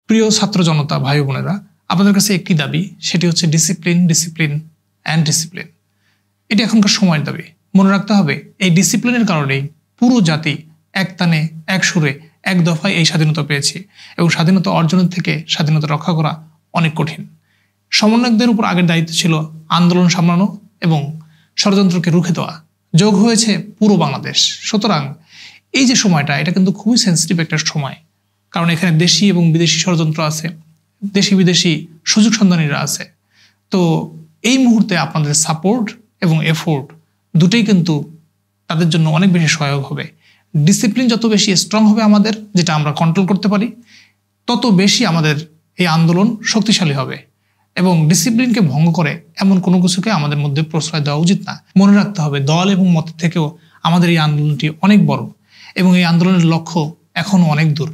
প্রিয় ছাত্র জনতা ভাই বোনেরা, আপনাদের কাছে একটি দাবি, সেটি হচ্ছে ডিসিপ্লিন, ডিসিপ্লিন অ্যান্ড ডিসিপ্লিন। এটি এখনকার সময়ের দাবি। মনে রাখতে হবে, এই ডিসিপ্লিনের কারণেই পুরো জাতি এক তানে, এক সুরে, এক দফায় এই স্বাধীনতা পেয়েছি এবং স্বাধীনতা অর্জনের থেকে স্বাধীনতা রক্ষা করা অনেক কঠিন। সমন্বয়কদের উপর আগের দায়িত্ব ছিল আন্দোলন সামলানো এবং ষড়যন্ত্রকে রুখে দেওয়া। যোগ হয়েছে পুরো বাংলাদেশ। সুতরাং এই যে সময়টা, এটা কিন্তু খুবই সেন্সিটিভ একটা সময়, কারণ এখানে দেশি এবং বিদেশি ষড়যন্ত্র আছে, দেশি বিদেশি সুযোগ সন্ধানীরা আছে। তো এই মুহূর্তে আপনাদের সাপোর্ট এবং এফোর্ট দুটোই কিন্তু তাদের জন্য অনেক বেশি সহায়ক হবে। ডিসিপ্লিন যত বেশি স্ট্রং হবে আমাদের, যেটা আমরা কন্ট্রোল করতে পারি, তত বেশি আমাদের এই আন্দোলন শক্তিশালী হবে। এবং ডিসিপ্লিনকে ভঙ্গ করে এমন কোনো কিছুকে আমাদের মধ্যে প্রশ্রয় দেওয়া উচিত না। মনে রাখতে হবে, দল এবং মতের থেকেও আমাদের এই আন্দোলনটি অনেক বড় এবং এই আন্দোলনের লক্ষ্য এখনো অনেক দূর।